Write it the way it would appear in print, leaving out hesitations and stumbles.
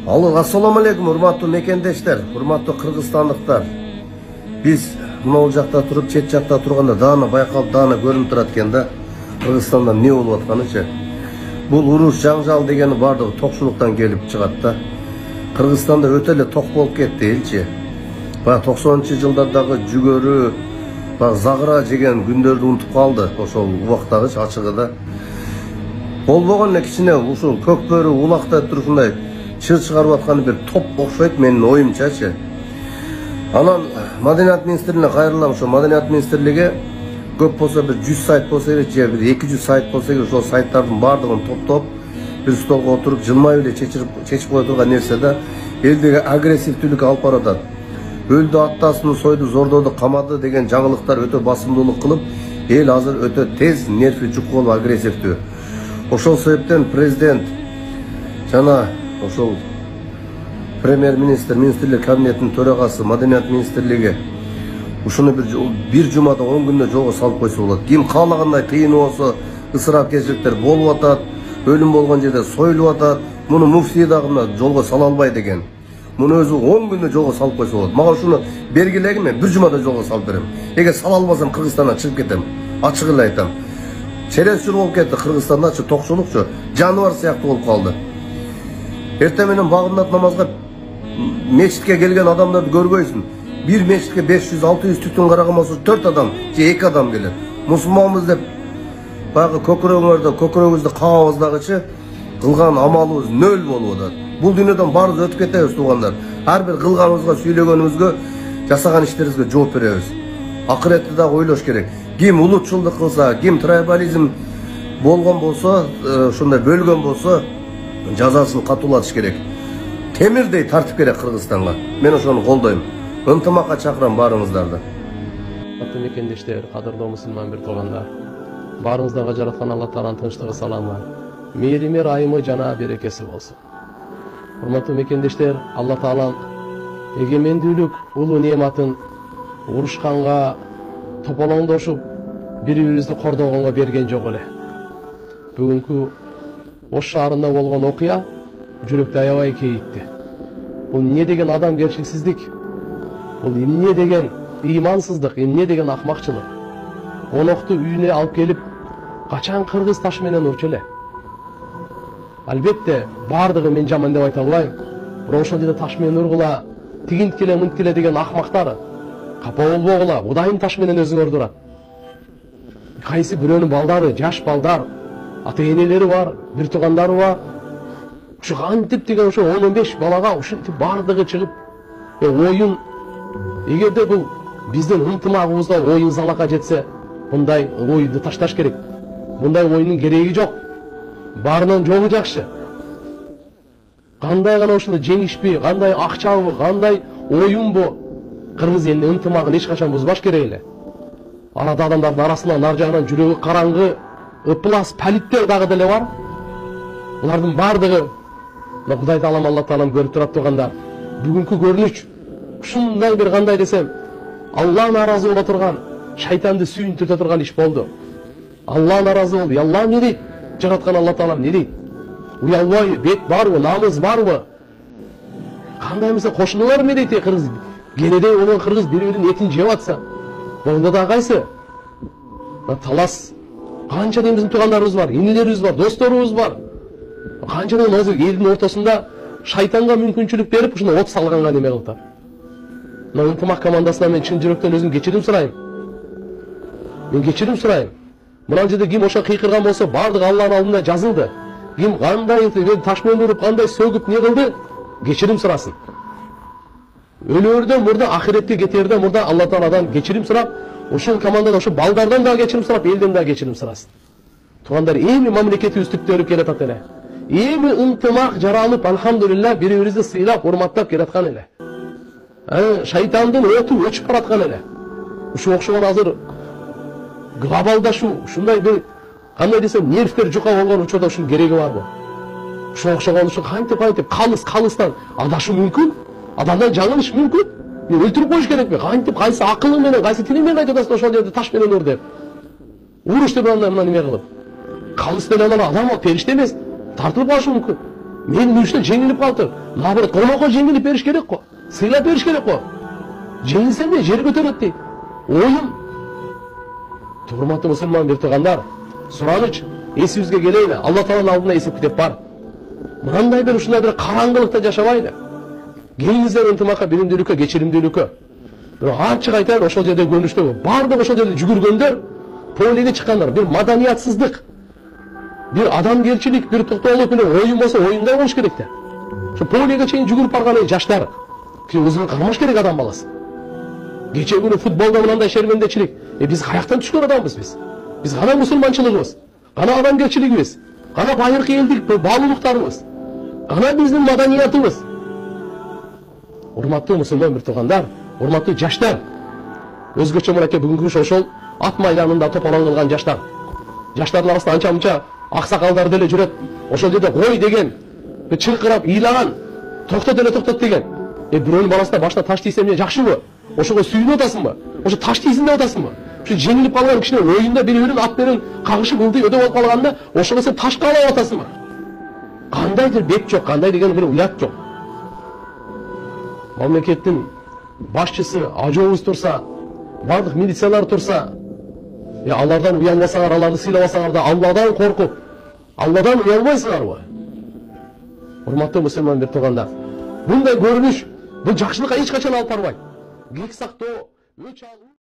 Assalamu alaikum, урматтуу мекендештер, урматтуу кыргызстандыктар. Биз мына жакта туруп, чет жакта турганда даана байкалып, даана көрүнүп турат экен да. Кыргызстанда эмне болуп атканычы. Бул уруш, жаңжал дегени бардыгы токчулуктан келип чыгат да. Кыргызстанда өтө эле ток болуп кетти элчи. Баягы 90-жылдардагы жүгөрү, загыра жеген күндөрдү унутуп калды. Ошол убактагычы ачыгы да. Болбогон эле кичине ушул көкбөрү улактай турушундай чыр чыгарып атканы бир топ окшойт менин оюмчачы. Анан Маданият министрлигине кайрылам. Ошо Маданият министрлиги көп болсо бир 100 сайт болсо керек, же бир 200 сайт болсо керек, ошол сайттардын баардыгын топтоп бир столго отуруп жылмай эле чечип кое турган нерсе да. Элдеги агрессивдүүлүк алып баратат. Өлдү, аттасын, сойду, зордоду, камады деген жаңылыктар өтө басымдуулук кылып, эл азыр өтө тез нерви жук болуп агрессивдүү. Ошол себептен президент жана ошол премьер-министр, министрлер кабинетинин төрагасы, Маданият министрлиги ушуну бир жумада 10 күндө жолго салып койсо болот. Ким каалагандай тыйын болсо, ысырапкерчиликтер болуп атат, өлүм болгон жерде союлуп атат. Муну муфтий дагы жолго сала албайт экен. Муну өзү 10 күндө жолго салып койсо болот. Мага ушуну бергилеги, мен бир жумада жолго салып берем. Эгер сала албасам Кыргызстандан чыгып кетем. Ачык эле айтам. Чересчур болуп кетти Кыргызстандачы, токчулукчу жаныбар сыяктуу болуп калды. Эртең менен багымдат намазга мечитке келген адамдарды көрбөйсүн. Бир мечитке 500-600 түтүн караган болсо 4 адам же 2 адам келет. Мусулманбыз деп баягы көкүрөгүбүздү кагабыздагычы кылган амалыбыз нөл болуп атат. Бул дүйнөдөн баарыбыз өтүп кетебиз туугандар. Ар бир кылганыбызга, сүйлөгөнүбүзгө, жасаган иштерибизге жооп беребиз. Акыретти дагы ойлош керек. Ким улутчулдук кылса, ким трайбализм болгон болсо, ушундай бөлгөн болсо, жазасын катуулатыш керек. Темирдей тартып керек Кыргызстанга. Мен ошону колдойм. Ынтымакка чакырам баарыңыздарды. Урматтуу мекендештер, кадырлуу мусулман бир туугандар. Баарыңыздарга жараткан Алла Тааланын тынчтыгы, саламы, мээрими, райымы жана берекеси болсун. Урматтуу мекендештер, Алла Таалам эгемендүүлүк улуу неаматын урушканга, тополоңдошуп, бири-бирибизди кордогонго берген жок эле. Бүгүнкү Ош шаарында болгон окуя жүрөктү аябай кейитти. Бул эмне деген адамгерчиликсиздик? Бул эмне деген ыймансыздык, эмне деген акмакчылык? Конокту үйүнө алып келип, качан кыргыз ташы менен урчу эле? Албетте, бардыгы мен жаман деп айта албайм. Бирок ошол жерде таш менен ургула, тигинткиле, мынткиле деген акмактар капа болбогула, удайым таш менен өзүңөрдү урат. Кайсы бирөөнүн балдары, жаш балдар, ата-энелери бар, бир туугандары бар. Ушу кантип деген ошо 10-15 балага ушинтип бардыгы чыгып, оюн, эгерде бул биздин ынтымагыбызга оюн залака жетсе, мындай оюнду ташташ керек. Мындай оюндун кереги жок. Баарынан жолу жакшы. Кандай гана ушуну жеңишпи, кандай акчабы, кандай оюнбу, кыргыз элинин ынтымагын эч качан бузбаш керек эле. Арада адамдардын арасынан нар жагынан жүрөгү караңгы, ыплас палиттер дагы деле бар. Булардын бардыгы Кудай Таалам, Алла Таалам көрүп турат туугандар. Бүгүнкү көрүнүш ушундай бир кандай десем, Алла наразы боло турган, шайтанды сүйүнтүртө турган иш болду. Алла наразы болду. Алла эмне дейт? Жараткан Алла Таалам эмне дейт? Уялбай, бет барбы, намыз барбы? Кандай эмесе кошуналар эмне дейт? Кыргыз кенедей болгон кыргыз бири-биринин этин жеп атса, могунда да кайсы? Талас. Канчадан биздин туугандарыбыз бар, инилерибиз бар, досторубуз бар. Канчадан азыр элдин ортосунда шайтанга мүмкүнчүлүк берип, ушуну от салганга неме кылып. Мына ынтымак командасынан мен чын жүрөктөн өзүм кечирим сурайм. Мен кечирим сурайм. Мына жерде ким ошо кыйкырган болсо, бардыгы Алланын алдында жазылды. Ким кандай таш менен уруп, кандай сөгүп не кылды, кечирим сурасын. Өлөрдөн мурда, ахиретке кетерден мурда Алла Тааладан кечирим сурап, ошол командадан, ошол балдардан да кечирим сурап, элден да кечирим сурасын. Туугандар, эми мамлекетибиз түптөлүп келатат эле. Эми ынтымак жаралып, алхамдулилла, бири-бирибизди сыйлап, урматтап келаткан эле. Шайтандын оту өчүп бараткан эле. Ушу окшогон азыр глобалдашуу, ушундай бир кандай десем, нервтер жука болгон учурда ушунун кереги барбы? Ушу окшогон ушу кантип калыстан адашуу мүмкүн? Адамдан жаңылыш мүмкүн? Өлтүрүп коюш керекпи? Кантип, кайсы акылың менен, кайсы тилиң менен айтып атасың ошол жерде таш менен ур деп? Уруш деп мына неме кылып. Калыс деле адам ал периште эмес, тартылып калышы мүмкүн. Менин үчүн жеңилип калды. Наоборот, комокко жеңилип бериш керек го. Сыйлап бериш керек го. Жеңилсем де жер көтөрөт дейт. Оюм. Урматтуу мусулман биртугандар, сураныч эсибизге келейли. Алла Тааланын алдына эсеп китеп бар. Мындай бир ушундай бир караңгылыкта жашабайлы. Келиңиздер ынтымакка, биримдүүлүккө, кечиримдүүлүккө. Бирок ачык айтайын, ошол жерде көрүнүштө бардык ошол жерде жүгүргөндөр, полиге чыккандар, бир маданиятсыздык, бир адамгерчилик, бир токтоолук менен оюн болсо оюндай болуш керек да. Ошо полиге чейин жүгүрүп барган жаштар, өзүн кармаш керек адам баласы. Кече күнү футболдо мындай шермендечилик, биз каяктан түшкөн адамбыз биз? Биз кана мусулманчылыгыбыз, кана адамгерчилигибиз, кана байыркы элдик баалуулуктарыбыз, кана биздин маданиятыбыз. Урматтуу мусулман биртугандар, урматтуу жаштар, өзгөчө мынакей бүгүнкү ошол ат майданында тополоң кылган жаштар. Жаштардын арасында анча-мынча аксакалдар деле жүрөт. Ошол жерде кой деген, чыркырап ыйлаган, токтот эле токтот деген. Бирөөнүн баласына башына таш тийсе эмне жакшыбы? Ошого сүйүнүп атасыңбы? Ошо таш тийсин деп атасыңбы? Ошо жеңилип калган кишинин оюнда бири-бирин ат менен кагышып ылдый өдө болуп калганда, ошого сен таш каалап атасыңбы? Кандайдыр бет жок, кандай деген бир уят жок. Мамлекеттин башчысы, ажообуз турса, бардык милициялар турса, алардан уялбасаңар, аларды сыйлабасаңар да Алладан коркуп, Алладан уялбайсыңарбы? Урматтуу мусулман биртугандар, мындай көрүнүш бул жакшылыкка эч качан алып барбайт. Кек сактоо, өч алуу